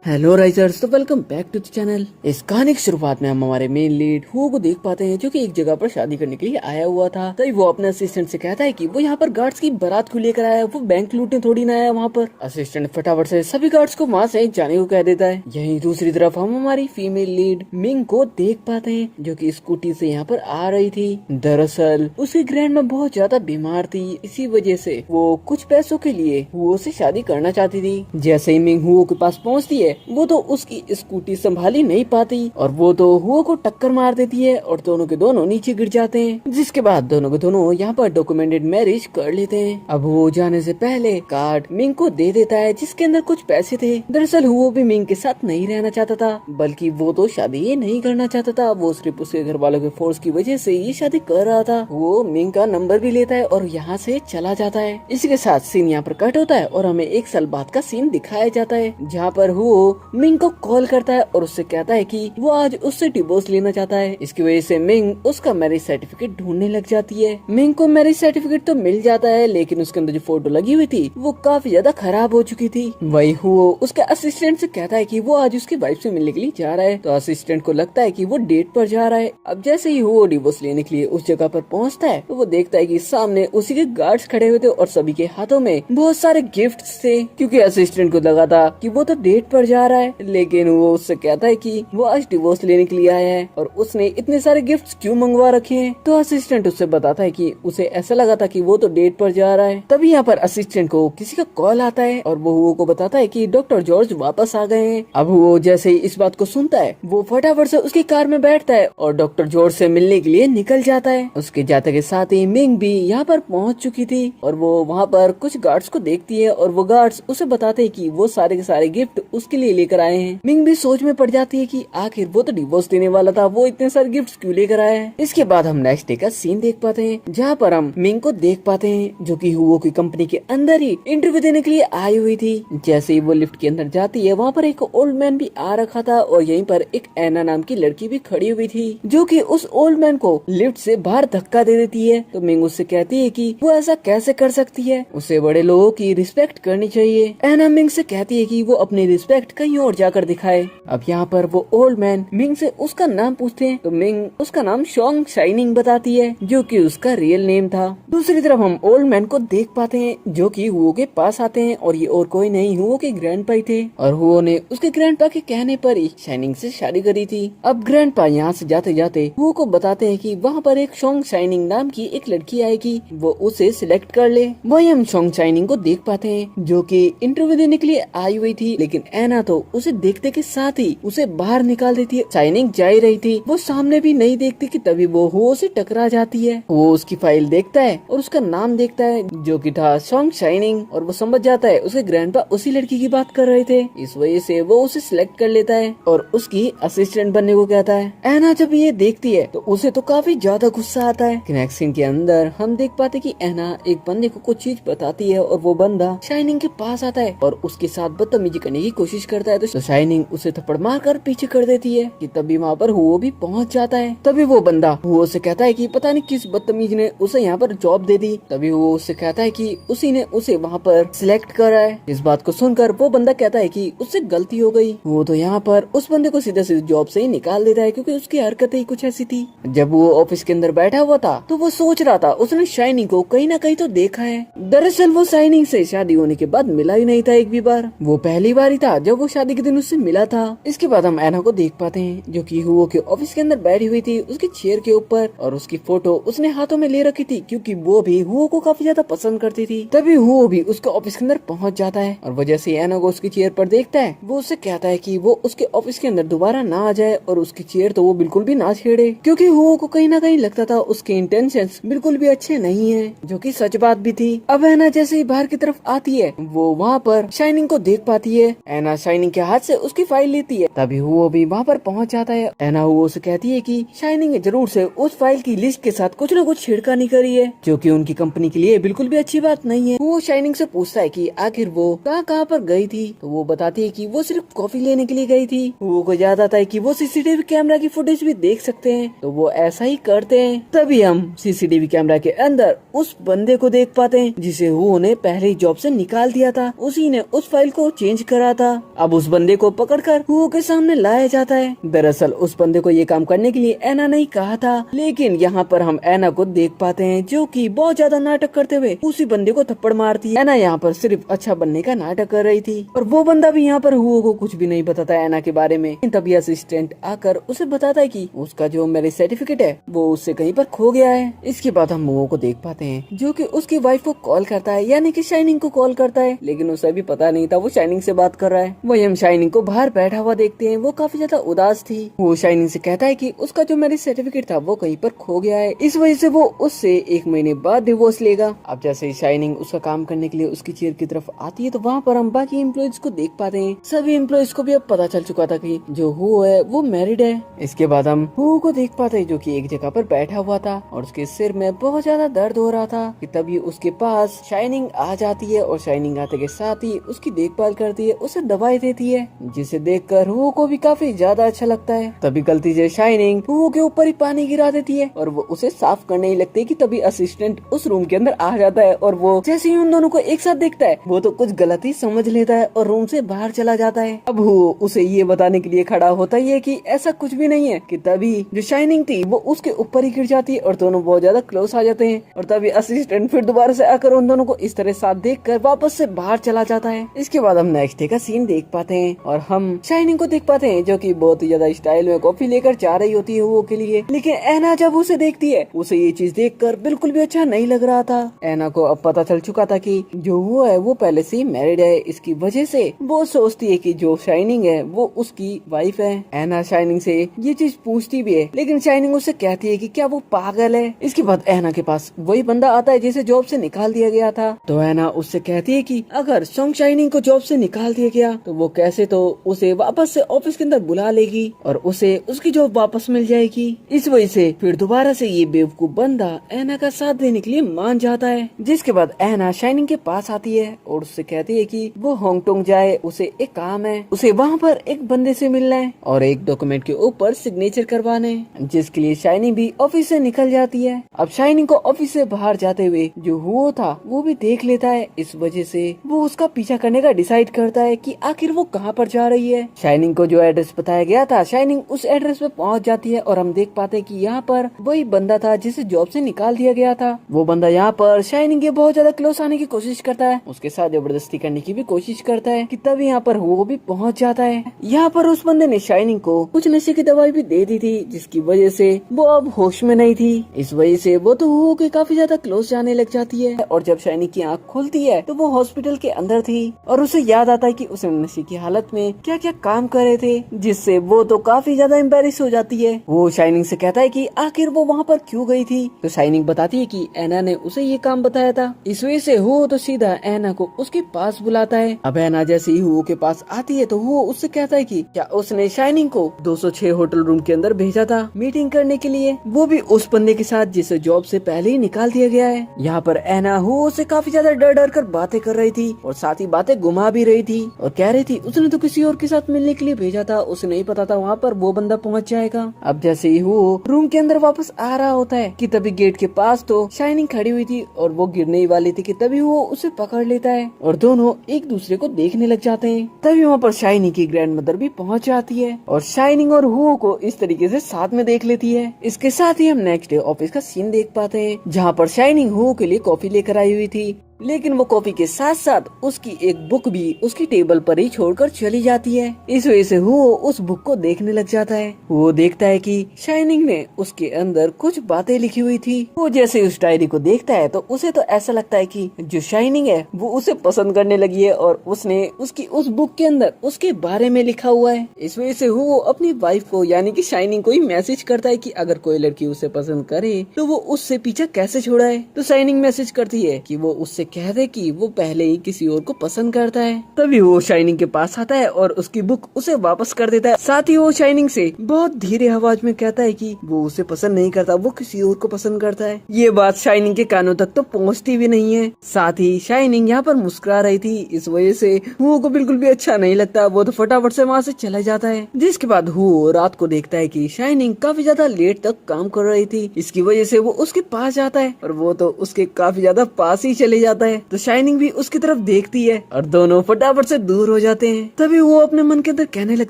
Hello risers, तो welcome back to the channel. इस कहानी की शुरुआत में हम हमारे मेन लीड हुओ को देख पाते हैं, जो कि एक जगह पर शादी करने के लिए आया हुआ था। तभी वो अपने असिस्टेंट से कहता है कि वो यहाँ पर गार्ड्स की बारात क्यों लेकर आया है, वो बैंक लूटने थोड़ी ना आया वहाँ पर। असिस्टेंट फटाफट से सभी गार्ड्स को वहाँ से जाने को कह देता है। यहीं दूसरी तरफ हम हमारी फीमेल लीड मिंग को देख पाते हैं, जो की स्कूटी से यहाँ पर आ रही थी। दरअसल उसकी ग्रैंड माँ बहुत ज्यादा बीमार थी, इसी वजह से वो कुछ पैसों के लिए हुओ से शादी करना चाहती थी। जैसे ही मिंग हुओ के पास पहुँचती है, वो तो उसकी स्कूटी संभाली नहीं पाती और वो तो हुओ को टक्कर मार देती है और दोनों के दोनों नीचे गिर जाते हैं। जिसके बाद दोनों के दोनों यहाँ पर डॉक्यूमेंटेड मैरिज कर लेते हैं। अब वो जाने से पहले कार्ड मिंग को दे देता है, जिसके अंदर कुछ पैसे थे। दरअसल हुओ भी मिंग के साथ नहीं रहना चाहता था, बल्कि वो तो शादी ही नहीं करना चाहता था। वो सिर्फ उसके घर वालों के फोर्स की वजह से ये शादी कर रहा था। वो मिंग का नंबर भी लेता है और यहाँ से चला जाता है। इसी के साथ सीन यहाँ पर कट होता है और हमें 1 साल बाद का सीन दिखाया जाता है, जहाँ पर वो मिंग को कॉल करता है और उससे कहता है कि वो आज उससे डिवोर्स लेना चाहता है। इसकी वजह से मिंग उसका मैरिज सर्टिफिकेट ढूंढने लग जाती है। मिंग को मैरिज सर्टिफिकेट तो मिल जाता है, लेकिन उसके अंदर जो फोटो लगी हुई थी वो काफी ज्यादा खराब हो चुकी थी। वही वो उसके असिस्टेंट से कहता है कि वो आज उसकी वाइफ से मिलने के लिए जा रहा है। तो असिस्टेंट को लगता है कि वो डेट पर जा रहा है। अब जैसे ही वो डिवोर्स लेने के लिए उस जगह पर पहुंचता है, तो वो देखता है कि सामने उसी के गार्ड्स खड़े हुए थे और सभी के हाथों में बहुत सारे गिफ्ट्स थे, क्योंकि असिस्टेंट को लगा था कि वो तो डेट पर जा रहा है। लेकिन वो उससे कहता है कि वो आज डिवोर्स लेने के लिए आया है और उसने इतने सारे गिफ्ट्स क्यों मंगवा रखे हैं। तो असिस्टेंट उससे बताता है कि उसे ऐसा लगा था कि वो तो डेट पर जा रहा है। तभी यहाँ पर असिस्टेंट को किसी का कॉल आता है और वो हुओ को बताता है कि डॉक्टर जॉर्ज वापस आ गए हैं। अब वो जैसे ही इस बात को सुनता है, वो फटाफट से उसकी कार में बैठता है और डॉक्टर जॉर्ज से मिलने के लिए निकल जाता है। उसके जाते के साथ ही मिंग भी यहाँ पर पहुँच चुकी थी और वो वहाँ पर कुछ गार्ड्स को देखती है और वो गार्ड्स उसे बताते हैं कि वो सारे के सारे गिफ्ट उसके लिए लेकर आए हैं। मिंग भी सोच में पड़ जाती है कि आखिर वो तो डिवोर्स देने वाला था, वो इतने सारे गिफ्ट्स क्यों लेकर आया है। इसके बाद हम नेक्स्ट डे का सीन देख पाते हैं, जहाँ पर हम मिंग को देख पाते हैं, जो कि हुओ की कंपनी के अंदर ही इंटरव्यू देने के लिए आई हुई थी। जैसे ही वो लिफ्ट के अंदर जाती है, वहाँ पर एक ओल्ड मैन भी आ रखा था और यहीं पर एक एना नाम की लड़की भी खड़ी हुई थी, जो कि उस ओल्ड मैन को लिफ्ट से बाहर धक्का दे देती है। तो मिंग उससे कहती है कि वो ऐसा कैसे कर सकती है, उसे बड़े लोगों की रिस्पेक्ट करनी चाहिए। एना मिंग से कहती है कि वो अपनी रिस्पेक्ट कहीं और जाकर दिखाए। अब यहाँ पर वो ओल्ड मैन मिंग से उसका नाम पूछते हैं, तो मिंग उसका नाम शॉन्ग शाइनिंग बताती है, जो कि उसका रियल नेम था। दूसरी तरफ हम ओल्ड मैन को देख पाते हैं, जो कि हुओ के पास आते हैं और ये और कोई नहीं, हुओ के ग्रैंडपा थे और हुओ ने उसके ग्रैंडपा के कहने पर ही शाइनिंग से शादी करी थी। अब ग्रैंडपा यहाँ से जाते जाते हुओ को बताते हैं कि वहाँ पर एक शॉन्ग शाइनिंग नाम की एक लड़की आएगी, वो उसे सिलेक्ट कर ले। वही हम शॉन्ग शाइनिंग को देख पाते हैं, जो कि इंटरव्यू देने के लिए आई हुई थी, लेकिन एना तो उसे देखते के साथ ही उसे बाहर निकाल देती है। शाइनिंग जा ही रही थी, वो सामने भी नहीं देखती कि तभी वो हुओ से टकरा जाती है। वो उसकी फाइल देखता है और उसका नाम देखता है, जो कि था शॉन्ग शाइनिंग, और वो समझ जाता है उसके ग्रैंडपा उसी लड़की की बात कर रहे थे। इस वजह से वो उसे सिलेक्ट कर लेता है और उसकी असिस्टेंट बनने को कहता है। एना जब ये देखती है तो उसे तो काफी ज्यादा गुस्सा आता है। नेक्स्ट सीन के अंदर हम देख पाते कि एना एक बंदे को कुछ चीज बताती है और वो बंदा शाइनिंग के पास आता है और उसके साथ बदतमीजी करने की कोशिश करता है। तो शाइनिंग उसे थप्पड़ मार कर पीछे कर देती है कि तभी वहाँ पर हुओ भी पहुँच जाता है। तभी वो बंदा हुओ से कहता है कि पता नहीं किस बदतमीज ने उसे यहाँ पर जॉब दे दी। तभी वो उससे कहता है कि उसी ने उसे वहाँ पर सिलेक्ट करा है। इस बात को सुनकर वो बंदा कहता है कि उससे गलती हो गई। वो तो यहाँ पर उस बंदे को सीधे सीधे जॉब से ही निकाल देता है, क्योंकि उसकी हरकतें ही कुछ ऐसी थी। जब वो ऑफिस के अंदर बैठा हुआ था तो वो सोच रहा था उसने शाइनिंग को कहीं ना कहीं तो देखा है। दरअसल वो शाइनिंग से शादी होने के बाद मिला ही नहीं था एक भी बार। वो पहली बार ही था जब वो शादी के दिन उससे मिला था। इसके बाद हम एना को देख पाते हैं, जो कि हुओ के ऑफिस के अंदर बैठी हुई थी उसकी चेयर के ऊपर, और उसकी फोटो उसने हाथों में ले रखी थी, क्योंकि वो भी हुओ को काफी ज्यादा पसंद करती थी। तभी हुओ भी उसके ऑफिस के अंदर पहुंच जाता है और वो जैसे एना को उसकी चेयर पर देखता है, वो उससे कहता है कि वो उसके ऑफिस के अंदर दोबारा ना आ जाए और उसकी चेयर तो वो बिल्कुल भी ना छेड़े, क्योंकि हुओ को कहीं ना कहीं लगता था उसके इंटेंशंस बिल्कुल भी अच्छे नहीं है, जो कि सच बात भी थी। अब एना जैसे ही बाहर की तरफ आती है, वो वहाँ पर शाइनिंग को देख पाती है। एना शाइनिंग के हाथ से उसकी फाइल लेती है, तभी हुओ भी वहाँ पर पहुँच जाता है। एना हुओ से कहती है कि शाइनिंग ने जरूर से उस फाइल की लिस्ट के साथ कुछ न कुछ छेड़खानी करी है, जो कि उनकी कंपनी के लिए बिल्कुल भी अच्छी बात नहीं है। वो शाइनिंग से पूछता है कि आखिर वो कहाँ पर गई थी, तो वो बताती है कि वो सिर्फ कॉफी लेने के लिए गई थी। वो को याद आता है कि वो सीसीटीवी कैमरा की फुटेज भी देख सकते हैं, तो वो ऐसा ही करते हैं। तभी हम सीसीटीवी कैमरा के अंदर उस बंदे को देख पाते हैं जिसे हुओ ने पहले ही जॉब से निकाल दिया था। उसी ने उस फाइल को चेंज करा था। अब उस बंदे को पकड़कर हुओ के सामने लाया जाता है। दरअसल उस बंदे को ये काम करने के लिए एना ने कहा था, लेकिन यहाँ पर हम एना को देख पाते हैं जो कि बहुत ज्यादा नाटक करते हुए उसी बंदे को थप्पड़ मारती है। एना यहाँ पर सिर्फ अच्छा बनने का नाटक कर रही थी और वो बंदा भी यहाँ पर हुओ को कुछ भी नहीं बताता एना के बारे में। तभी असिस्टेंट आकर उसे बताता है कि उसका जो मैरिज सर्टिफिकेट है वो उससे कहीं पर खो गया है। इसके बाद हम हुओ को देख पाते हैं जो कि उसकी वाइफ को कॉल करता है, यानी कि शाइनिंग को कॉल करता है, लेकिन उसे भी पता नहीं था वो शाइनिंग से बात कर रहा है। वही हम शाइनिंग को बाहर बैठा हुआ देखते हैं, वो काफी ज्यादा उदास थी। वो शाइनिंग से कहता है कि उसका जो मैरिज सर्टिफिकेट था वो कहीं पर खो गया है, इस वजह से वो उससे 1 महीने बाद डिवोर्स लेगा। अब जैसे ही शाइनिंग उसका काम करने के लिए उसकी चेयर की तरफ आती है तो वहाँ पर हम बाकी एम्प्लॉइज को देख पाते हैं। सभी एम्प्लॉइज को भी अब पता चल चुका था कि जो हुओ है वो मैरिड है। इसके बाद हम हुओ को देख पाते हैं जो कि एक जगह पर बैठा हुआ था और उसके सिर में बहुत ज्यादा दर्द हो रहा था कि तभी उसके पास शाइनिंग आ जाती है और शाइनिंग आते के साथ ही उसकी देखभाल करती है, उसे दवाई देती है, जिसे देखकर हुओ को भी काफी ज्यादा अच्छा लगता है। तभी गलती से शाइनिंग हुओ के ऊपर ही पानी गिरा देती है और वो उसे साफ करने ही लगती है कि तभी असिस्टेंट उस रूम के अंदर आ जाता है और वो जैसे ही उन दोनों को एक साथ देखता है वो तो कुछ गलत ही समझ लेता है और रूम से बाहर चला जाता है। अब हुओ उसे ये बताने के लिए खड़ा होता है कि ऐसा कुछ भी नहीं है कि तभी जो शाइनिंग थी वो उसके ऊपर ही गिर जाती है और दोनों बहुत ज्यादा क्लोज आ जाते हैं और तभी असिस्टेंट फिर दोबारा से आकर उन दोनों को इस तरह साथ देखकर वापस से बाहर चला जाता है। इसके बाद हम नेक्स्ट डे का सीन देख पाते हैं और हम शाइनिंग को देख पाते हैं जो कि बहुत ही ज्यादा स्टाइल में कॉफी लेकर जा रही होती है वो के लिए, लेकिन एना जब उसे देखती है उसे ये चीज देखकर बिल्कुल भी अच्छा नहीं लग रहा था। एना को अब पता चल चुका था कि जो वो है वो पहले से ही मैरिड है, इसकी वजह से वो सोचती है कि जो शाइनिंग है वो उसकी वाइफ है। एना शाइनिंग से ये चीज पूछती भी है, लेकिन शाइनिंग उससे कहती है कि क्या वो पागल है। इसके बाद एना के पास वही बंदा आता है जिसे जॉब से निकाल दिया गया था, तो एना उससे कहती है कि अगर सॉन्ग शाइनिंग को जॉब से निकाल दिया गया तो वो कैसे तो उसे वापस से ऑफिस के अंदर बुला लेगी और उसे उसकी जॉब वापस मिल जाएगी। इस वजह से फिर दोबारा से ये बेवकूफ बंदा एना का साथ देने के लिए मान जाता है। जिसके बाद एना शाइनिंग के पास आती है और उससे कहती है कि वो हांगकांग जाए, उसे एक काम है, उसे वहाँ पर एक बंदे से मिलना है और एक डॉक्यूमेंट के ऊपर सिग्नेचर करवाने, जिसके लिए शाइनिंग भी ऑफिस से निकल जाती है। अब शाइनिंग को ऑफिस से बाहर जाते हुए जो हुओ था वो भी देख लेता है, इस वजह से वो उसका पीछा करने का डिसाइड करता है कि आखिर वो कहाँ पर जा रही है। शाइनिंग को जो एड्रेस बताया गया था शाइनिंग उस एड्रेस पे पहुँच जाती है और हम देख पाते हैं कि यहाँ पर वही बंदा था जिसे जॉब से निकाल दिया गया था। वो बंदा यहाँ पर शाइनिंग के बहुत ज्यादा क्लोज आने की कोशिश करता है, उसके साथ जबरदस्ती करने की भी कोशिश करता है कि तभी यहाँ पर वो भी पहुँच जाता है। यहाँ पर उस बंदे ने शाइनिंग को कुछ नशे की दवाई भी दे दी थी जिसकी वजह से वो अब होश में नहीं थी। इस वजह से वो तो हुओ के काफी ज्यादा क्लोज जाने लग जाती है और जब शाइनिंग की आँख खुलती है तो वो हॉस्पिटल के अंदर थी और उसे याद आता है कि उसने नशे की हालत में क्या क्या काम करे थे, जिससे वो तो काफी ज्यादा एम्बेरस हो जाती है। वो शाइनिंग से कहता है कि आखिर वो वहाँ पर क्यों गई थी, तो शाइनिंग बताती है कि एना ने उसे ये काम बताया था। इस वजह से वो तो सीधा एना को उसके पास बुलाता है। अब एना जैसे ही हुओ के पास आती है तो वो उससे कहता है कि क्या उसने शाइनिंग को 206 होटल रूम के अंदर भेजा था मीटिंग करने के लिए, वो भी उस बंदे के साथ जिसे जॉब से पहले ही निकाल दिया गया है। यहाँ पर एना हुओ से काफी ज्यादा डर डर कर बातें कर रही थी और साथ ही बातें घुमा भी रही थी और कह रही थी उसने तो किसी और के साथ मिलने के लिए भेजा था, उसे नहीं पता था वहाँ पर वो बंदा पहुँच जाएगा। अब जैसे ही वो रूम के अंदर वापस आ रहा होता है कि तभी गेट के पास तो शाइनिंग खड़ी हुई थी और वो गिरने ही वाली थी कि तभी वो उसे पकड़ लेता है और दोनों एक दूसरे को देखने लग जाते हैं। तभी वहाँ पर शाइनिंग की ग्रैंड मदर भी पहुँच जाती है और शाइनिंग और हुओ को इस तरीके से साथ में देख लेती है। इसके साथ ही हम नेक्स्ट डे ऑफिस का सीन देख पाते हैं जहाँ पर शाइनिंग हुओ के लिए कॉफी लेकर आई हुई थी, लेकिन वो कॉफी के साथ साथ उसकी एक बुक भी उसकी टेबल पर ही छोड़कर चली जाती है। इस वजह से वो उस बुक को देखने लग जाता है। वो देखता है कि शाइनिंग ने उसके अंदर कुछ बातें लिखी हुई थी। वो जैसे उस डायरी को देखता है तो उसे तो ऐसा लगता है कि जो शाइनिंग है वो उसे पसंद करने लगी है और उसने उसकी उस बुक के अंदर उसके बारे में लिखा हुआ है। इस वजह से वो अपनी वाइफ को यानी कि शाइनिंग को ही मैसेज करता है कि अगर कोई लड़की उसे पसंद करे तो वो उससे पीछा कैसे छुड़ाए। तो शाइनिंग मैसेज करती है कि वो उससे कह दे कि वो पहले ही किसी और को पसंद करता है। तभी वो शाइनिंग के पास आता है और उसकी बुक उसे वापस कर देता है। साथ ही वो शाइनिंग से बहुत धीरे आवाज में कहता है कि वो उसे पसंद नहीं करता, वो किसी और को पसंद करता है। ये बात शाइनिंग के कानों तक तो पहुंचती भी नहीं है। साथ ही शाइनिंग यहाँ पर मुस्कुरा रही थी, इस वजह से हुओ को बिल्कुल भी अच्छा नहीं लगता। वो तो फटाफट से वहाँ से चला जाता है। जिसके बाद हुओ रात को देखता है कि शाइनिंग काफी ज्यादा लेट तक काम कर रही थी। इसकी वजह से वो उसके पास जाता है और वो तो उसके काफी ज्यादा पास ही चले जाता है। जाता है तो शाइनिंग भी उसकी तरफ देखती है और दोनों फटाफट से दूर हो जाते हैं। तभी वो अपने मन के अंदर कहने लग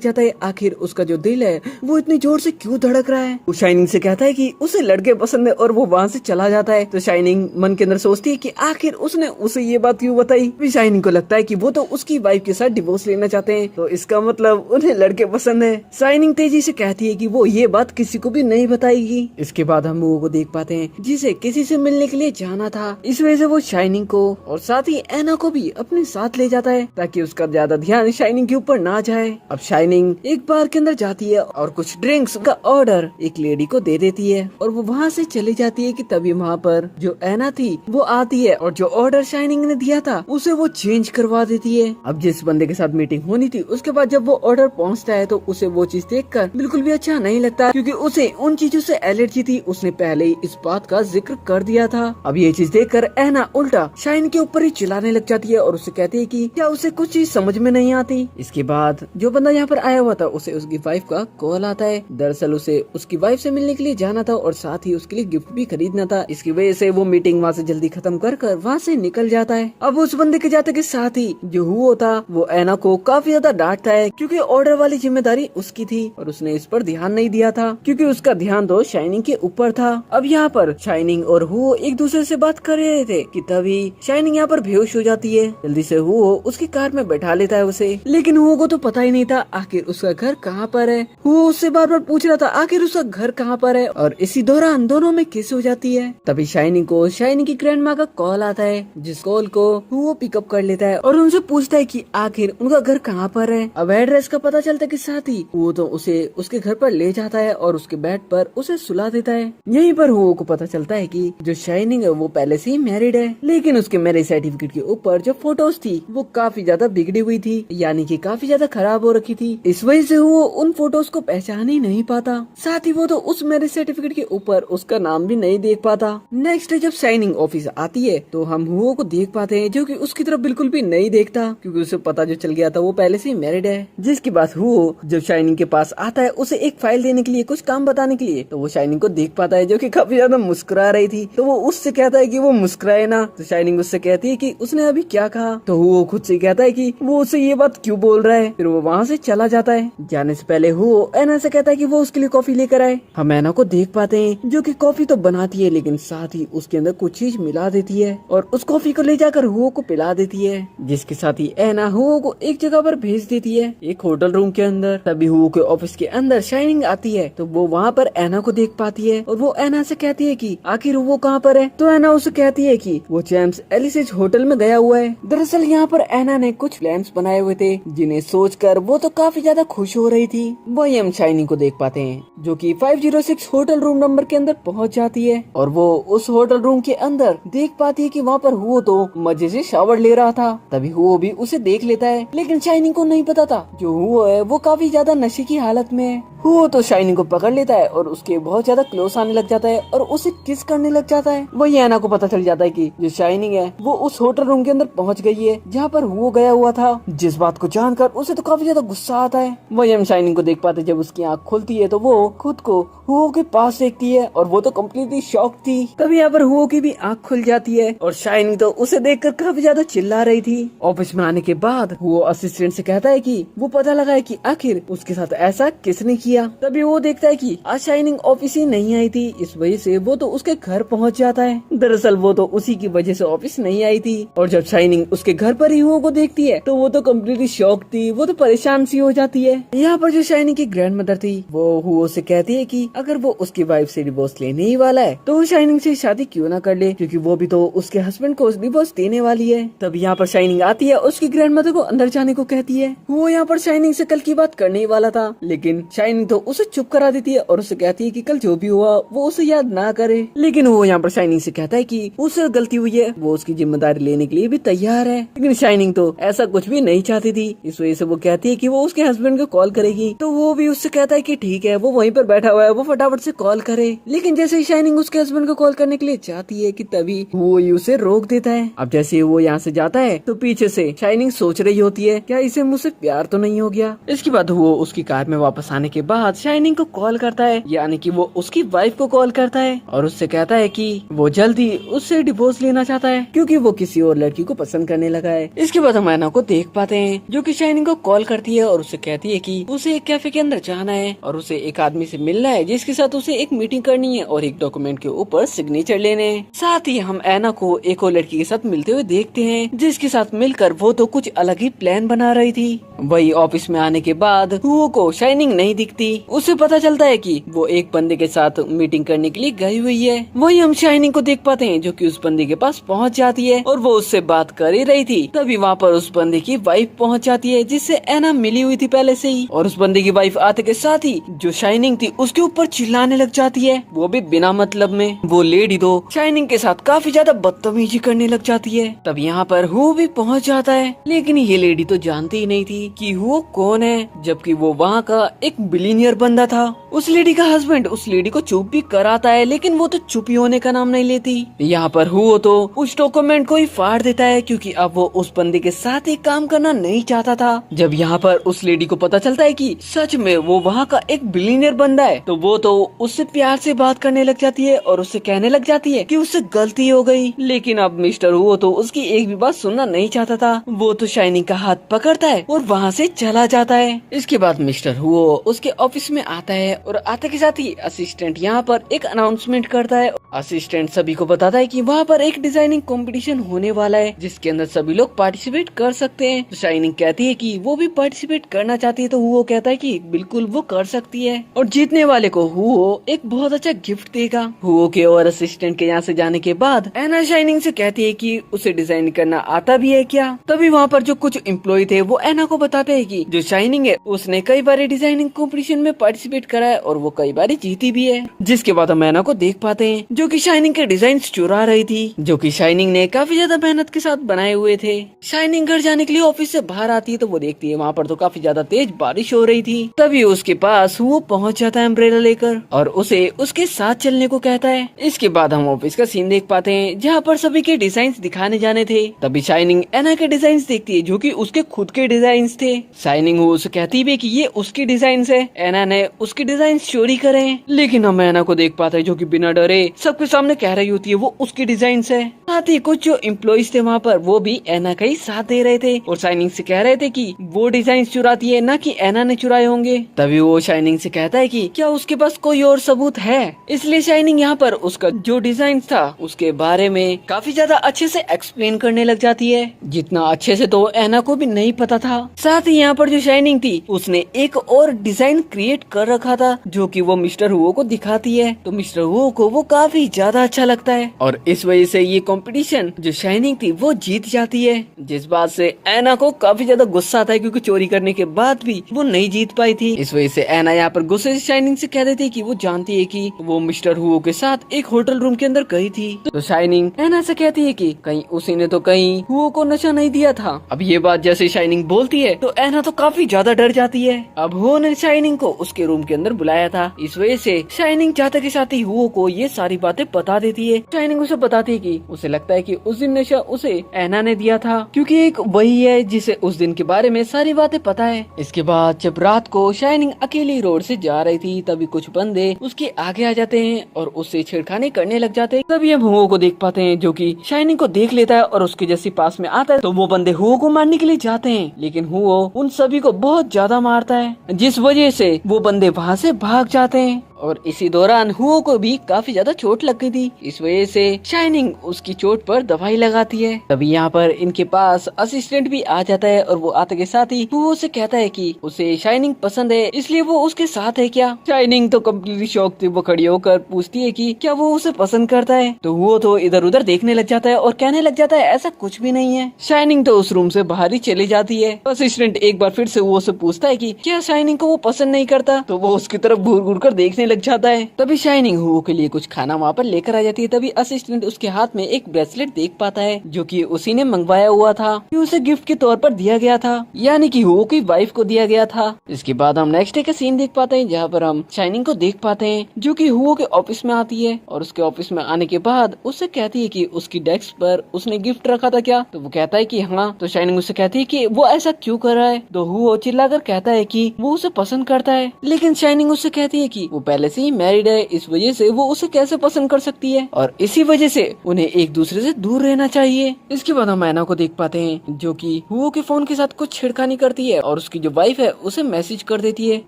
जाता है आखिर उसका जो दिल है वो इतनी जोर से क्यों धड़क रहा है। वो शाइनिंग से कहता है कि उसे लड़के पसंद है और वो वहाँ से चला जाता है। तो शाइनिंग मन के अंदर सोचती है कि आखिर उसने उसे ये बात क्यों बताई। फिर शाइनिंग को लगता है कि वो तो उसकी वाइफ के साथ डिवोर्स लेना चाहते हैं, तो इसका मतलब उन्हें लड़के पसंद है। शाइनिंग तेजी से कहती है कि वो ये बात किसी को भी नहीं बताएगी। इसके बाद हम लोगों को देख पाते हैं जिसे किसी से मिलने के लिए जाना था, इस वजह से वो शाइनिंग को और साथ ही एना को भी अपने साथ ले जाता है ताकि उसका ज्यादा ध्यान शाइनिंग के ऊपर ना जाए। अब शाइनिंग एक बार के अंदर जाती है और कुछ ड्रिंक्स का ऑर्डर एक लेडी को दे देती है और वो वहाँ से चली जाती है कि तभी वहाँ पर जो एना थी वो आती है और जो ऑर्डर शाइनिंग ने दिया था उसे वो चेंज करवा देती है। अब जिस बंदे के साथ मीटिंग होनी थी उसके बाद जब वो ऑर्डर पहुँचता है तो उसे वो चीज देखकर बिल्कुल भी अच्छा नहीं लगता क्योंकि उसे उन चीजों से एलर्जी थी। उसने पहले ही इस बात का जिक्र कर दिया था। अब ये चीज देखकर एना उल्टा शाइन के ऊपर ही चिल्लाने लग जाती है और उसे कहती है कि क्या उसे कुछ चीज समझ में नहीं आती। इसके बाद जो बंदा यहाँ पर आया हुआ था उसे उसकी वाइफ का कॉल आता है। दरअसल उसे उसकी वाइफ से मिलने के लिए जाना था और साथ ही उसके लिए गिफ्ट भी खरीदना था। इसकी वजह से वो मीटिंग वहाँ से जल्दी खत्म कर वहाँ से निकल जाता है। अब उस बंदे के जाते के साथ ही जो हुआ था वो एना को काफी ज्यादा डांटता है क्योंकि ऑर्डर वाली जिम्मेदारी उसकी थी और उसने इस पर ध्यान नहीं दिया था क्योंकि उसका ध्यान तो शाइनिंग के ऊपर था। अब यहाँ पर शाइनिंग और हुओ एक दूसरे से बात कर रहे थे कि तभी शाइनिंग यहाँ पर बेहोश हो जाती है। जल्दी से हुओ उसकी कार में बैठा लेता है उसे, लेकिन हुओ को तो पता ही नहीं था आखिर उसका घर कहाँ पर है। हुओ उससे बार बार पूछ रहा था आखिर उसका घर कहाँ पर है और इसी दौरान दोनों में किस हो जाती है। तभी शाइनिंग को शाइनिंग की ग्रैंड माँ का कॉल आता है जिस कॉल को हुओ पिकअप कर लेता है और उनसे पूछता है कि आखिर उनका घर कहाँ पर है। अब एड्रेस का पता चलता के साथ ही वो तो उसे उसके घर पर ले जाता है और उसके बेड पर उसे सुला देता है। यहीं पर हुओ को पता चलता है कि जो शाइनिंग है वो पहले से ही मैरिड है, लेकिन उसके मैरिज सर्टिफिकेट के ऊपर जो फोटोज थी वो काफी ज्यादा बिगड़ी हुई थी, यानी कि काफी ज्यादा खराब हो रखी थी। इस वजह से वो उन फोटोज को पहचान ही नहीं पाता। साथ ही वो तो उस मैरिज सर्टिफिकेट के ऊपर उसका नाम भी नहीं देख पाता। नेक्स्ट जब शाइनिंग ऑफिस आती है तो हम हुओ को देख पाते हैं जो कि उसकी तरफ बिल्कुल भी नहीं देखता क्योंकि उसे पता जो चल गया था वो पहले से ही मैरिड है। जिसके बाद हुओ जब शाइनिंग के पास आता है उसे एक फाइल देने के लिए, कुछ काम बताने के लिए, तो वो शाइनिंग को देख पाता है जो कि काफी ज्यादा मुस्कुरा रही थी। तो वो उससे कहता है कि वो मुस्कुराए ना। तो शाइनिंग उससे कहती है कि उसने अभी क्या कहा। तो वो खुद से कहता है कि वो उससे ये बात क्यों बोल रहा है। फिर वो वहाँ से चला जाता है। जाने से पहले वो एना से कहता है कि वो उसके लिए कॉफी लेकर आए। हम एना को देख पाते हैं जो कि कॉफी तो बनाती है लेकिन साथ ही उसके अंदर कुछ चीज मिला देती है और उस कॉफी को ले जाकर हुओ को पिला देती है। जिसके साथ ही एना हुओ को एक जगह पर भेज देती है, एक होटल रूम के अंदर। तभी हुओ के ऑफिस के अंदर शाइनिंग आती है तो वो वहाँ पर एना को देख पाती है और वो एना से कहती है कि आखिर वो कहाँ पर है। तो एना उसे कहती है कि वो जेम्स एलिसिस होटल में गया हुआ है। दरअसल यहाँ पर एना ने कुछ प्लान्स बनाए हुए थे जिन्हें सोचकर वो तो काफी ज्यादा खुश हो रही थी। वही हम शाइनिंग को देख पाते हैं जो कि 506 होटल रूम नंबर के अंदर पहुँच जाती है और वो उस होटल रूम के अंदर देख पाती है कि वहाँ पर हुओ तो मजे से शावर ले रहा था। तभी हुओ भी उसे देख लेता है लेकिन शाइनिंग को नहीं पता था जो हुओ है वो काफी ज्यादा नशे की हालत में है। हुओ तो शाइनिंग को पकड़ लेता है और उसके बहुत ज्यादा क्लोज आने लग जाता है और उसे किस करने लग जाता है। वही एना को पता चल जाता है कि जो शाइनिंग है वो उस होटल रूम के अंदर पहुंच गई है जहाँ पर हुओ गया हुआ था। जिस बात को जानकर उसे तो काफी ज्यादा गुस्सा आता है। वही हम शाइनिंग को देख पाते हैं जब उसकी आँख खुलती है तो वो खुद को हुओ के पास देखती है और वो तो कम्प्लीटली शॉक थी। तभी यहाँ पर हुओ की भी आँख खुल जाती है और शाइनिंग तो उसे देखकर काफी ज्यादा चिल्ला रही थी। ऑफिस में आने के बाद हुओ असिस्टेंट से कहता है कि वो पता लगा है कि आखिर उसके साथ ऐसा किसने किया। तभी वो देखता है कि आज शाइनिंग ऑफिस ही नहीं आई थी, इस वजह से वो तो उसके घर पहुंच जाता है। दरअसल वो तो उसी की वजह से ऑफिस नहीं आई थी और जब शाइनिंग उसके घर पर ही हुओ को देखती है तो वो तो कम्प्लीटली शॉक थी, वो तो परेशान सी हो जाती है। यहाँ पर जो शाइनिंग की ग्रैंड मदर थी वो हुओ से कहती है कि अगर वो उसकी वाइफ से डिवोर्स लेने ही वाला है तो वो शाइनिंग से शादी क्यों ना कर ले क्योंकि वो भी तो उसके हस्बैंड को डिवोर्स देने वाली है। तब यहाँ पर शाइनिंग आती है, उसकी ग्रैंड मदर को अंदर जाने को कहती है। वो यहाँ पर शाइनिंग से कल की बात करने ही वाला था लेकिन शाइनिंग तो उसे चुप करा देती है और उसे कहती है कि कल जो भी हुआ वो उसे याद ना करे। लेकिन वो यहाँ पर शाइनिंग से कहता है कि उससे गलती हुई है, वो उसकी जिम्मेदारी लेने के लिए भी तैयार है। लेकिन शाइनिंग तो ऐसा कुछ भी नहीं चाहती थी, इस वजह से वो कहती है कि वो उसके हस्बैंड को कॉल करेगी। तो वो भी उससे कहता है कि ठीक है, वो वहीं पर बैठा हुआ है, वो फटाफट से कॉल करे। लेकिन जैसे ही शाइनिंग उसके हस्बैंड को कॉल करने के लिए चाहती है कि तभी वो उसे रोक देता है। अब जैसे वो यहाँ से जाता है तो पीछे से शाइनिंग सोच रही होती है क्या इसे मुझसे प्यार तो नहीं हो गया। इसके बाद वो उसकी कार में वापस आने के बाद शाइनिंग को कॉल करता है, यानी कि वो उसकी वाइफ को कॉल करता है और उससे कहता है कि वो जल्दी उससे डिवोर्स लेना चाहता है क्योंकि वो किसी और लड़की को पसंद करने लगा है। इसके बाद हम ऐना को देख पाते हैं जो कि शाइनिंग को कॉल करती है और उससे कहती है कि उसे एक कैफे के अंदर जाना है और उसे एक आदमी से मिलना है जिसके साथ उसे एक मीटिंग करनी है और एक डॉक्यूमेंट के ऊपर सिग्नेचर लेने हैं। साथ ही हम ऐना को एक और लड़की के साथ मिलते हुए देखते हैं जिसके साथ मिलकर वो तो कुछ अलग ही प्लान बना रही थी। वही ऑफिस में आने के बाद हुओ को शाइनिंग नहीं दिखती। उसे पता चलता है कि वो एक बंदे के साथ मीटिंग करने के लिए गई हुई है। वही हम शाइनिंग को देख पाते हैं जो कि उस बंदे के पास पहुंच जाती है और वो उससे बात कर ही रही थी। तभी वहाँ पर उस बंदे की वाइफ पहुंच जाती है जिससे ऐना मिली हुई थी पहले से ही, और उस बंदे की वाइफ आते के साथ ही जो शाइनिंग थी उसके ऊपर चिल्लाने लग जाती है, वो भी बिना मतलब में। वो लेडी तो शाइनिंग के साथ काफी ज्यादा बदतमीजी करने लग जाती है। तब यहाँ पर हुओ भी पहुंच जाता है, लेकिन ये लेडी तो जानती ही नहीं थी कि हुओ कौन है, जबकि वो वहाँ का एक बिलीनियर बंदा था। उस लेडी का हस्बैंड उस लेडी को चुप भी कराता है, लेकिन वो तो चुप ही होने का नाम नहीं लेती। यहाँ पर हुओ तो उस डॉक्यूमेंट को ही फाड़ देता है क्योंकि अब वो उस बंदे के साथ ही काम करना नहीं चाहता था। जब यहाँ पर उस लेडी को पता चलता है कि सच में वो वहाँ का एक बिलीनियर बंदा है, तो वो तो उससे प्यार से बात करने लग जाती है और उससे कहने लग जाती है कि उससे गलती हो गई। लेकिन अब मिस्टर हुओ तो उसकी एक भी बात सुनना नहीं चाहता था। वो तो शाइनिंग का हाथ पकड़ता है और वहाँ से चला जाता है। इसके बाद मिस्टर हुओ उसके ऑफिस में आता है और आते के साथ ही असिस्टेंट यहाँ पर एक अनाउंसमेंट करता है। असिस्टेंट सभी को बताता है कि वहाँ पर एक डिजाइनिंग कंपटीशन होने वाला है जिसके अंदर सभी लोग पार्टिसिपेट कर सकते हैं। तो शाइनिंग कहती है कि वो भी पार्टिसिपेट करना चाहती है, तो हुओ कहता है कि बिल्कुल वो कर सकती है और जीतने वाले को हुओ एक बहुत अच्छा गिफ्ट देगा। हुओ के और असिस्टेंट के यहाँ से जाने के बाद ऐना शाइनिंग से कहती है कि उसे डिजाइन करना आता भी है क्या। तभी वहाँ पर जो कुछ एम्प्लॉय थे वो ऐना को बताते हैं कि जो शाइनिंग है उसने कई बार डिजाइनिंग कंपटीशन में पार्टिसिपेट करा है और वो कई बार जीती भी है। जिसके बाद हम ऐना को देख पाते हैं जो कि शाइनिंग के डिजाइन चुरा रही थी, जो कि शाइनिंग ने काफी ज्यादा मेहनत के साथ बनाए हुए थे। शाइनिंग घर जाने के लिए ऑफिस से बाहर आती है तो वो देखती है वहाँ पर तो काफी ज्यादा तेज बारिश हो रही थी। तभी उसके पास वो पहुँच जाता है अम्ब्रेला लेकर और उसे उसके साथ चलने को कहता है। इसके बाद हम ऑफिस का सीन देख पाते हैं जहाँ पर सभी के डिजाइन दिखाने जाने थे। तभी शाइनिंग ऐना के डिजाइन देखती है जो कि उसके खुद के डिजाइन थे। शाइनिंग उसे कहती भी कि ये उसकी डिजाइन है, ऐना ने उसके डिजाइन चोरी करे। लेकिन हम ऐना को देख पाते हैं जो कि बिना डरे सबके सामने कह रही होती है वो उसकी डिजाइन है। साथ ही कुछ जो एम्प्लॉइज थे वहाँ पर वो भी ऐना का ही साथ दे रहे थे और शाइनिंग से कह रहे थे कि वो डिजाइन चुराती है, ना कि ऐना ने चुराए होंगे। तभी वो शाइनिंग से कहता है कि क्या उसके पास कोई और सबूत है। इसलिए शाइनिंग यहाँ पर उसका जो डिजाइन था उसके बारे में काफी ज्यादा अच्छे से एक्सप्लेन करने लग जाती है, जितना अच्छे से तो ऐना को भी नहीं पता था। साथ ही यहाँ पर जो शाइनिंग थी उसने एक और डिजाइन क्रिएट कर रखा था जो कि वो मिस्टर हुओ को दिखाती है। तो मिस्टर हुओ को वो काफी ज्यादा अच्छा लगता है और इस वजह से ये कंपटीशन जो शाइनिंग थी वो जीत जाती है, जिस बात से ऐना को काफी ज्यादा गुस्सा आता है क्योंकि चोरी करने के बाद भी वो नहीं जीत पाई थी। इस वजह से ऐना यहाँ पर गुस्से से शाइनिंग से कह देती है कि वो जानती है कि वो मिस्टर हुओ के साथ एक होटल रूम के अंदर गई थी। तो शाइनिंग ऐना से कहती है कि कहीं उसी ने तो कहीं हुओ को नशा नहीं दिया था। अब ये बात जैसे शाइनिंग बोलती है तो ऐना तो काफी ज्यादा डर जाती है। अब हुओ ने शाइनिंग को उसके रूम के अंदर बुलाया था, इस वजह से शाइनिंग जाते के साथ ही हुओ को ये सारी बातें बता देती है। शाइनिंग उसे बताती है कि उसे लगता है कि उस दिन नशा उसे ऐना ने दिया था क्योंकि एक वही है जिसे उस दिन के बारे में सारी बातें पता है। इसके बाद जब रात को शाइनिंग अकेली रोड से जा रही थी तभी कुछ बंदे उसके आगे आ जाते हैं और उससे छेड़खानी करने लग जाते हैं। तभी हम हुओ को देख पाते हैं जो कि शाइनिंग को देख लेता है और उसके जैसे पास में आता है। तो वो बंदे हुओ को मारने के लिए जाते हैं, लेकिन हुओ उन सभी को बहुत ज्यादा मारता है, जिस वजह से वो बंदे वहाँ से भाग जाते हैं। और इसी दौरान हुओ को भी काफी ज्यादा चोट लग गई थी, इस वजह से शाइनिंग उसकी चोट पर दवाई लगाती है। तभी यहाँ पर इनके पास असिस्टेंट भी आ जाता है और वो आते के साथ ही हुओ से कहता है कि उसे शाइनिंग पसंद है, इसलिए वो उसके साथ है क्या। शाइनिंग तो कम्प्लीटली शॉक थी, वो खड़ी होकर पूछती है कि क्या वो उसे पसंद करता है। तो हुओ तो इधर उधर देखने लग जाता है और कहने लग जाता है ऐसा कुछ भी नहीं है। शाइनिंग तो उस रूम से बाहर ही चली जाती है। असिस्टेंट एक बार फिर से हुओ से पूछता है कि क्या शाइनिंग को वो पसंद नहीं करता, तो वो उसकी तरफ घूर घूर कर देखने लग जाता है। तभी शाइनिंग हुओ के लिए कुछ खाना वहाँ पर लेकर आ जाती है। तभी असिस्टेंट उसके हाथ में एक ब्रेसलेट देख पाता है जो कि उसी ने मंगवाया हुआ था, उसे गिफ्ट के तौर पर दिया गया था, यानी कि हुओ की वाइफ को दिया गया था। इसके बाद हम नेक्स्ट डे का सीन देख पाते हैं जहाँ पर हम शाइनिंग को देख पाते हैं जो कि हुओ के ऑफिस में आती है और उसके ऑफिस में आने के बाद उससे कहती है कि उसकी डेस्क पर उसने गिफ्ट रखा था क्या, तो वो कहता है कि हाँ। तो शाइनिंग उससे कहती है कि वो ऐसा क्यों कर रहा है, तो हुओ चिल्लाकर कहता है कि वो उसे पसंद करता है, लेकिन शाइनिंग उससे कहती है कि वो पहले से ही मैरिड है, इस वजह से वो उसे कैसे पसंद कर सकती है और इसी वजह से उन्हें एक दूसरे से दूर रहना चाहिए। इसके बाद हम ऐना को देख पाते हैं जो कि हुओ के फोन के साथ कुछ छेड़खानी करती है और उसकी जो वाइफ है उसे मैसेज कर देती है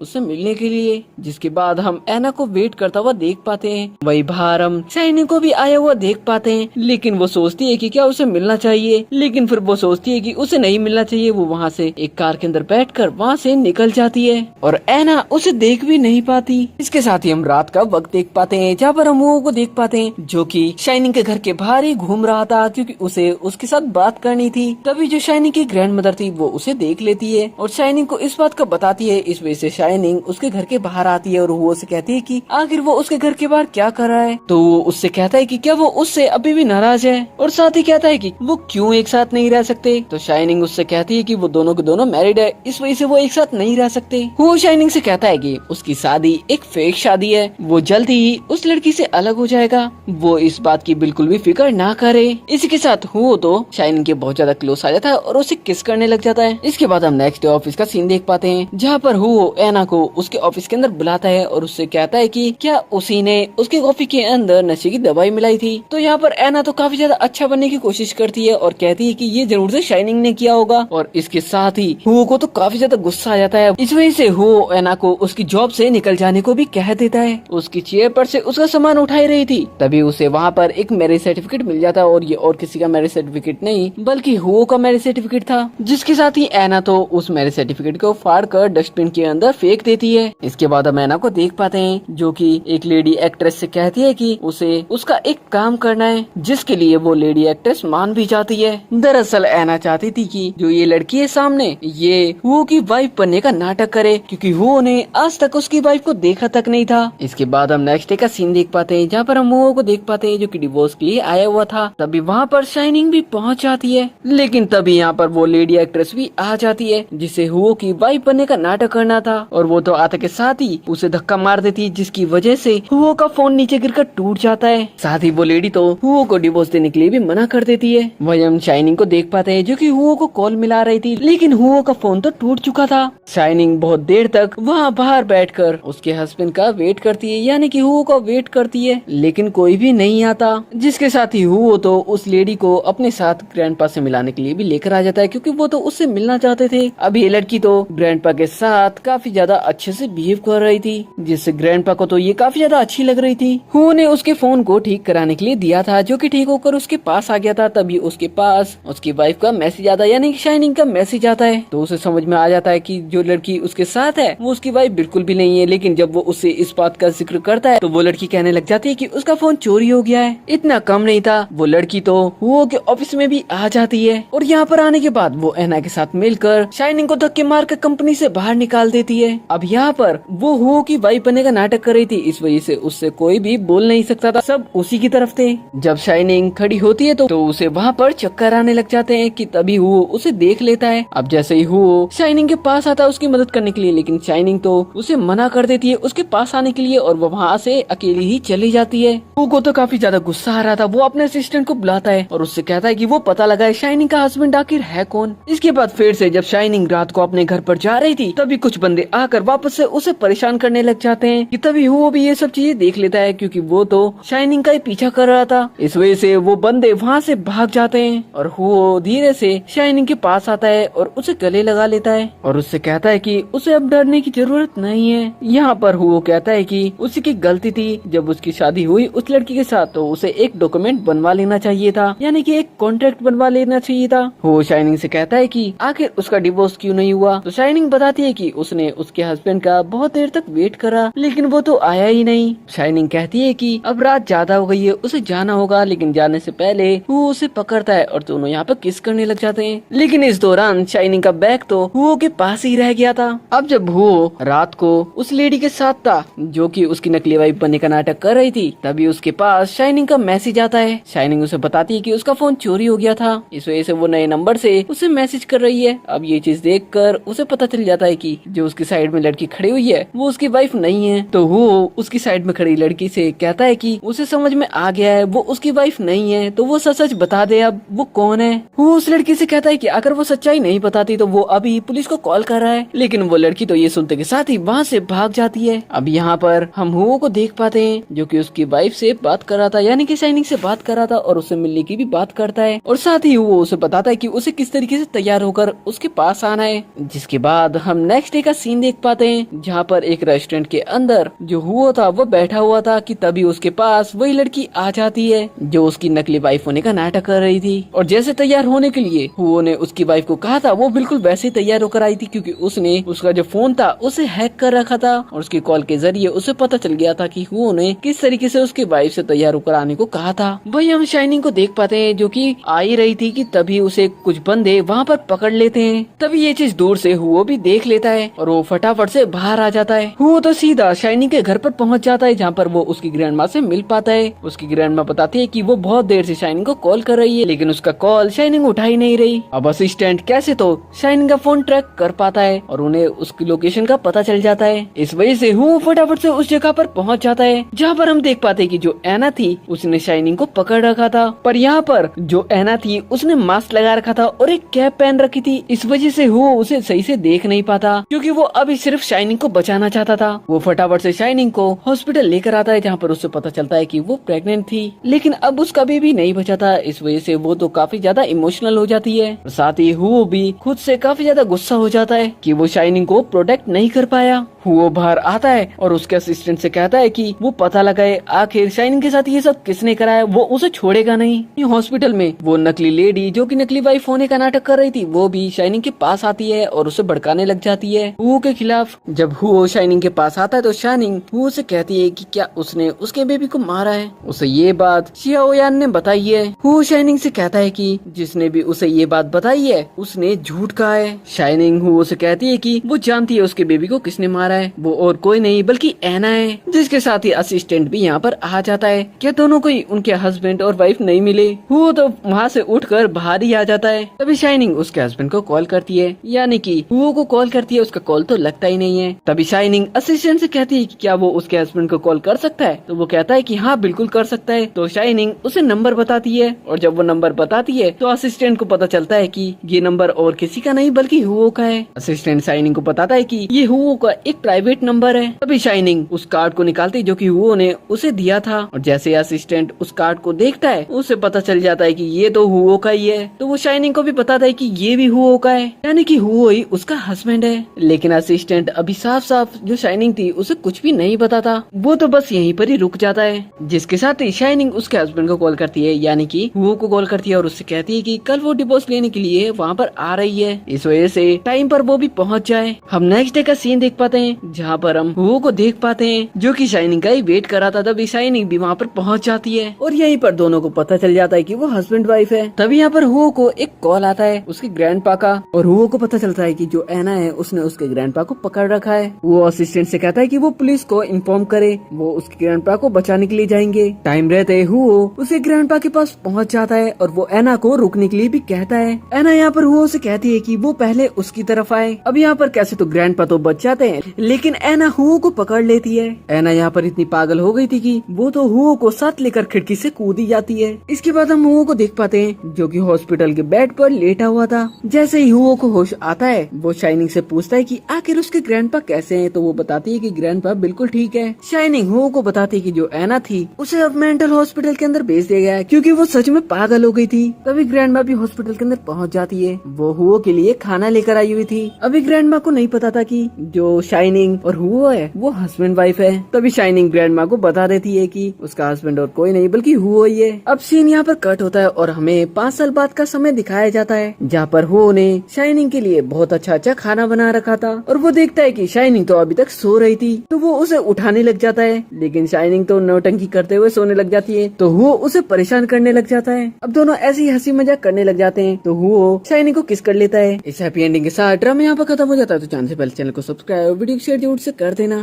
उससे मिलने के लिए, जिसके बाद हम ऐना को वेट करता हुआ देख पाते हैं। वही बाहर हम शाइनिंग को भी आया हुआ देख पाते हैं, लेकिन वो सोचती है कि क्या उसे मिलना चाहिए, लेकिन फिर वो सोचती है कि उसे नहीं मिलना चाहिए। वो वहाँ से एक कार के अंदर बैठकर वहाँ से निकल जाती है और ऐना उसे देख भी नहीं पाती। इसके साथ ही हम रात का वक्त देख पाते हैं जहाँ पर हम हुओ को देख पाते हैं जो कि शाइनिंग के घर के बाहर ही घूम रहा था क्योंकि उसे उसके साथ बात करनी थी। तभी जो शाइनिंग की ग्रैंड मदर थी वो उसे देख लेती है और शाइनिंग को इस बात का बताती है। इस वजह से शाइनिंग उसके घर के बाहर आती है और हुओ से कहती है कि आखिर वो उसके घर के बाहर क्या कर रहा है, तो वो उससे कहता है कि क्या वो उससे अभी भी नाराज है और साथ ही कहता है कि वो क्यों एक साथ नहीं रह सकते। तो शाइनिंग उससे कहती है कि वो दोनों के दोनों मैरिड है, इस वजह से वो एक साथ नहीं रह सकते। वो शाइनिंग से कहता है कि उसकी शादी एक फेक शादी है, वो जल्द ही उस लड़की से अलग हो जाएगा, वो इस बात की बिल्कुल भी फिक्र ना करे। इसी के साथ हुओ तो शाइनिंग के बहुत ज्यादा क्लोज आ जाता है और उसे किस करने लग जाता है। इसके बाद हम नेक्स्ट डे ऑफिस का सीन देख पाते हैं जहाँ पर हुओ ऐना को उसके ऑफिस के अंदर बुलाता है और उससे कहता है कि क्या उसी ने उसके कॉफी के अंदर नशे की दवाई मिलाई थी। तो यहाँ पर ऐना तो काफी ज्यादा अच्छा बनने की कोशिश करती है और कहती है कि ये जरूर से शाइनिंग ने किया होगा और इसके साथ ही हुओ को तो काफी ज्यादा गुस्सा आ जाता है। इस वजह से हुओ ऐना को उसकी जॉब से निकल जाने को भी कह देता है। उसकी चेयर पर से उसका सामान उठाई रही थी, तभी उसे वहाँ पर एक मैरिज सर्टिफिकेट मिल जाता है और ये और किसी का मैरिज सर्टिफिकेट नहीं बल्कि हुओ का मैरिज सर्टिफिकेट था, जिसके साथ ही ऐना तो उस मैरिज सर्टिफिकेट को फाड़ कर डस्टबिन के अंदर फेंक देती है। इसके बाद हम ऐना को देख पाते हैं जो कि एक लेडी एक्ट्रेस से कहती है कि उसे उसका एक काम करना है, जिसके लिए वो लेडी एक्ट्रेस मान भी जाती है। दरअसल ऐना चाहती थी कि जो ये लड़की है सामने ये हुओ की वाइफ बनने का नाटक करे क्योंकि हुओ ने आज तक उसकी वाइफ को देखा तक नहीं था। इसके बाद हम नेक्स्ट डे का सीन देख पाते हैं जहाँ पर हम हुओ को देख पाते हैं जो कि डिवोर्स के लिए आया हुआ था। तभी वहाँ पर शाइनिंग भी पहुँच जाती है, लेकिन तभी यहाँ पर वो लेडी एक्ट्रेस भी आ जाती है जिसे हुओ की वाइफ बनने का नाटक करना था और वो तो आते के साथ ही उसे धक्का मार देती है, जिसकी वजह से हुओ का फोन नीचे गिरकर टूट जाता है। साथ ही वो लेडी तो हुओ को डिवोर्स देने के लिए भी मना कर देती है। वही हम शाइनिंग को देख पाते हैं जो कि हुओ को कॉल मिला रही थी, लेकिन हुओ का फोन तो टूट चुका था। शाइनिंग बहुत देर तक वहाँ बाहर बैठकर उसके हस्बैंड का वेट करती है, यानी कि हुओ का वेट करती है, लेकिन कोई भी नहीं आता। जिसके साथ ही हुओ तो उस लेडी को अपने साथ ग्रैंडपा से मिलाने के लिए भी लेकर आ जाता है क्योंकि वो तो उससे मिलना चाहते थे। अब ये लड़की तो ग्रैंडपा के साथ काफी ज्यादा अच्छे से बिहेव कर रही थी, जिससे ग्रैंडपा को तो ये काफी ज्यादा अच्छी लग रही थी। हुओ ने उसके फोन को ठीक कराने के लिए दिया था जो कि ठीक होकर उसके पास आ गया था। तभी उसके पास उसकी वाइफ का मैसेज आता है, यानी कि शाइनिंग का मैसेज आता है। तो उसे समझ में आ जाता है कि जो लड़की उसके साथ है वो उसकी वाइफ बिल्कुल भी नहीं है। लेकिन जब वो उससे इस बात का जिक्र करता है तो वो लड़की कहने लग जाती है कि उसका फोन चोरी हो गया है। इतना कम नहीं था, वो लड़की तो हुओ के ऑफिस में भी आ जाती है और यहाँ पर आने के बाद वो ऐना के साथ मिलकर शाइनिंग को धक्के मारकर कंपनी से बाहर निकाल देती है। अब यहाँ पर वो हुओ की वाइफ बनने का नाटक कर रही थी, इस वजह से उससे कोई भी बोल नहीं सकता था, सब उसी की तरफ थे। जब शाइनिंग खड़ी होती है तो उसे वहाँ पर चक्कर आने लग जाते हैं कि तभी हुओ उसे देख लेता है। अब जैसे ही हुओ शाइनिंग के पास आता है उसकी मदद करने के लिए, लेकिन शाइनिंग तो उसे मना कर देती है उसके पास आने के लिए और वो वहाँ से अकेली ही चली जाती है। हुओ को तो काफी ज्यादा गुस्सा आ रहा था, वो अपने असिस्टेंट को बुलाता है और उससे कहता है कि वो पता लगाए शाइनिंग का हस्बैंड आखिर है कौन। इसके बाद फिर से जब शाइनिंग रात को अपने घर पर जा रही थी तभी कुछ बंदे आकर वापस से उसे परेशान करने लग जाते हैं कि तभी हुओ भी ये सब चीजें देख लेता है क्योंकि वो तो शाइनिंग का ही पीछा कर रहा था। इस वजह से वो बंदे वहाँ से भाग जाते हैं और हुओ धीरे से शाइनिंग के पास आता है और उसे गले लगा लेता है और उससे कहता है कि उसे अब डरने की जरूरत नहीं है। यहाँ पर हुओ कहता है कि उसी की गलती थी, जब उसकी शादी हुई उस लड़की के साथ तो उसे एक डॉक्यूमेंट बनवा लेना चाहिए था, यानी कि एक कॉन्ट्रैक्ट बनवा लेना चाहिए था। वो शाइनिंग से कहता है कि आखिर उसका डिवोर्स क्यों नहीं हुआ। तो शाइनिंग बताती है कि उसने उसके हस्बैंड का बहुत देर तक वेट करा लेकिन वो तो आया ही नहीं। शाइनिंग कहती है कि अब रात ज्यादा हो गई है, उसे जाना होगा, लेकिन जाने से पहले वो उसे पकड़ता है और दोनों यहाँ पर किस करने लग जाते हैं। लेकिन इस दौरान शाइनिंग का बैग तो हुओ के पास ही रह गया था। अब जब हुओ रात को उस लेडी के साथ था जो कि उसकी नकली वाइफ बनने का नाटक कर रही थी, तभी उसके पास शाइनिंग का मैसेज आता है। शाइनिंग उसे बताती है कि उसका फोन चोरी हो गया था, इस वजह से वो नए नंबर से उसे मैसेज कर रही है। अब ये चीज देखकर उसे पता चल जाता है कि जो उसकी साइड में लड़की खड़ी हुई है वो उसकी वाइफ नहीं है। तो वो उसकी साइड में खड़ी लड़की से कहता है कि उसे समझ में आ गया है वो उसकी वाइफ नहीं है, तो वो सच सच बता दे अब वो कौन है। वो उस लड़की से कहता है कि अगर वो सच्चाई नहीं बताती तो वो अभी पुलिस को कॉल कर रहा है। लेकिन वो लड़की तो ये सुनते के साथ ही वहाँ से भाग जाती है। अब यहाँ पर हम हुओ को देख पाते हैं जो कि उसकी वाइफ से बात कर रहा था, यानी कि शाइनिंग से बात कर रहा था और उससे मिलने की भी बात करता है, और साथ ही वो उसे बताता है कि उसे किस तरीके से तैयार होकर उसके पास आना है। जिसके बाद हम नेक्स्ट डे का सीन देख पाते हैं जहाँ पर एक रेस्टोरेंट के अंदर जो हुआ था वो बैठा हुआ था कि तभी उसके पास वही लड़की आ जाती है जो उसकी नकली वाइफ होने का नाटक कर रही थी। और जैसे तैयार होने के लिए हुओ ने उसकी वाइफ को कहा था वो बिल्कुल वैसे ही तैयार होकर आई थी, क्योंकि उसने उसका जो फोन था उसे हैक कर रखा था और उसकी कॉल के जरिए उसे पता चल गया था कि हुओ ने किस तरीके से उसकी वाइफ से तैयार होकर आने को कहा था। वही हम शाइनिंग को देख पाते हैं जो कि आ ही रही थी कि तभी उसे कुछ बंदे वहाँ पर पकड़ लेते हैं। तभी ये चीज दूर से हुओ भी देख लेता है और वो फटाफट से बाहर आ जाता है। हुओ तो सीधा शाइनिंग के घर पर पहुँच जाता है जहाँ पर वो उसकी ग्रैंड माँ से मिल पाता है। उसकी ग्रैंड माँ बताती है कि वो बहुत देर से शाइनिंग को कॉल कर रही है, लेकिन उसका कॉल शाइनिंग उठा ही नहीं रही। अब असिस्टेंट कैसे तो शाइनिंग का फोन ट्रैक कर पाता है और उन्हें उसकी लोकेशन का पता चल जाता है। इस वजह से हुओ फटाफट से उस जगह पर पहुंच जाता है जहाँ पर हम देख पाते हैं कि जो एना थी उसने शाइनिंग को पकड़ रखा था, पर यहाँ पर जो एना थी उसने मास्क लगा रखा था और एक कैप पहन रखी थी। इस वजह से हुओ उसे सही से देख नहीं पाता क्योंकि वो अभी सिर्फ शाइनिंग को बचाना चाहता था। वो फटाफट से शाइनिंग को हॉस्पिटल लेकर आता है जहाँ पर उससे पता चलता है कि वो प्रेग्नेंट थी, लेकिन अब उसका बेबी नहीं बचा था। इस वजह से वो तो काफी ज्यादा इमोशनल हो जाती है और साथ ही हुओ भी खुद से काफी ज्यादा गुस्सा हो जाता है कि वो शाइनिंग को प्रोटेक्ट नहीं कर पाया। हुओ बाहर आता है और उसके असिस्टेंट से कहता है कि वो पता लगाए आखिर शाइनिंग के साथ ये सब किसने कराया, वो उसे छोड़ेगा नहीं। हॉस्पिटल में वो नकली लेडी जो कि नकली वाइफ होने का नाटक कर रही थी वो भी शाइनिंग के पास आती है और उसे भड़काने लग जाती है हुओ के खिलाफ। जब हुओ शाइनिंग के पास आता है तो शाइनिंग हुओ से कहती है कि क्या उसने उसके बेबी को मारा है। उसे ये बात शियाओयान ने बताई है। हुओ शाइनिंग से कहता है कि जिसने भी उसे ये बात बताई है उसने झूठ कहा है। शाइनिंग हुओ से कहती है कि वो जानती है उसके बेबी को किसने मारा है, वो और कोई नहीं बल्कि एना है। जिसके साथ ही असिस्टेंट भी यहाँ पर आ जाता है। क्या दोनों कोई उनके हस्बैंड और वाइफ नहीं मिले? हुओ तो वहाँ से उठकर बाहर ही आ जाता है। तभी शाइनिंग उसके हस्बैंड को कॉल करती है, यानी कि हुओ को कॉल करती है, उसका कॉल तो लगता ही नहीं है। तभी शाइनिंग असिस्टेंट से कहती है कि क्या वो उसके हस्बैंड को कॉल कर सकता है, तो वो कहता है कि हाँ बिल्कुल कर सकता है। तो शाइनिंग उसे नंबर बताती है और जब वो नंबर बताती है तो असिस्टेंट को पता चलता है कि ये नंबर और किसी का नहीं बल्कि हुओ का है। असिस्टेंट शाइनिंग को बताता है कि ये हुओ का एक प्राइवेट नंबर है। तभी शाइनिंग उस कार्ड को निकालती है जो कि हुओ ने उसे दिया था और जैसे असिस्टेंट उस कार्ड को देखता है उसे पता चल जाता है कि ये तो हुओ का ही है। तो वो शाइनिंग को भी बताता है कि ये भी हुओ का है, यानी कि हुओ ही उसका हस्बैंड है। लेकिन असिस्टेंट अभी साफ साफ जो शाइनिंग थी उसे कुछ भी नहीं बताता, वो तो बस यहीं पर ही रुक जाता है। जिसके साथ ही शाइनिंग उसके हस्बैंड को कॉल करती है, यानी कि हुओ को कॉल करती है और उससे कहती है कि कल वो डिवोर्स लेने के लिए वहाँ पर आ रही है, इस वजह से टाइम पर वो भी पहुँच जाए। हम नेक्स्ट डे का सीन देख पाते हैं जहाँ पर हम हुओ को देख पाते हैं जो कि शाइनिंग का ही वेट कर रहा था। तभी शाइनिंग भी वहाँ पर पहुँच जाती है और यहीं पर दोनों को पता चल जाता है कि वो हस्बैंड वाइफ है। तभी यहाँ पर हुओ को एक कॉल आता है उसके ग्रैंडपा का और हुओ को पता चलता है कि जो एना है उसने उसके ग्रैंडपा को पकड़ रखा है। वो असिस्टेंट से कहता है कि वो पुलिस को इन्फॉर्म करे, वो उसके ग्रैंडपा को बचाने के लिए जाएंगे। टाइम रहते हुओ उसके ग्रैंडपा के पास पहुँच जाता है और वो एना को रुकने के लिए भी कहता है। एना यहाँ पर हुओ से कहती है कि वो पहले उसकी तरफ आए। अब यहाँ पर कैसे तो ग्रैंडपा तो बच जाते हैं, लेकिन एना हुओ को पकड़ लेती है। एना यहाँ पर इतनी पागल हो गई थी कि वो तो हुओ को साथ लेकर खिड़की से कूदी जाती है। इसके बाद हम हुओ को देख पाते हैं जो कि हॉस्पिटल के बेड पर लेटा हुआ था। जैसे ही हुओ को होश आता है वो शाइनिंग से पूछता है कि आखिर उसके ग्रैंडपा कैसे हैं, तो वो बताती है कि ग्रैंडपा बिल्कुल ठीक है। शाइनिंग हुओ को बताती है कि जो एना थी उसे अब मेंटल हॉस्पिटल के अंदर भेज दिया गया है क्योंकि वो सच में पागल हो गई थी। तभी ग्रैंडमा भी हॉस्पिटल के अंदर पहुँच जाती है। वो हुओ के लिए खाना लेकर आई हुई थी। अभी ग्रैंडमा को नहीं पता था कि जो शाइनिंग और हुओ है वो हस्बैंड वाइफ है। तभी शाइनिंग ग्रैंडमा को बता देती है कि उसका हस्बैंड और कोई नहीं बल्कि हुओ ही है। अब सीन यहाँ पर कट होता है और हमें 5 साल बाद का समय दिखाया जाता है जहाँ पर हुओ ने शाइनिंग के लिए बहुत अच्छा खाना बना रखा था और वो देखता है कि शाइनिंग तो अभी तक सो रही थी, तो वो उसे उठाने लग जाता है, लेकिन शाइनिंग तो नौटंकी करते हुए सोने लग जाती है। तो हुओ उसे परेशान करने लग जाता है। अब दोनों ऐसे ही हंसी मजाक करने लग जाते हैं। तो हुओ शाइनिंग को किस कर लेता है। इस हैप्पी एंडिंग के साथ ड्रामा यहाँ पर खत्म हो जाता है। तो चांद से पहले चैनल को सब्सक्राइब, वीडियो शेयर जरूर से कर देना।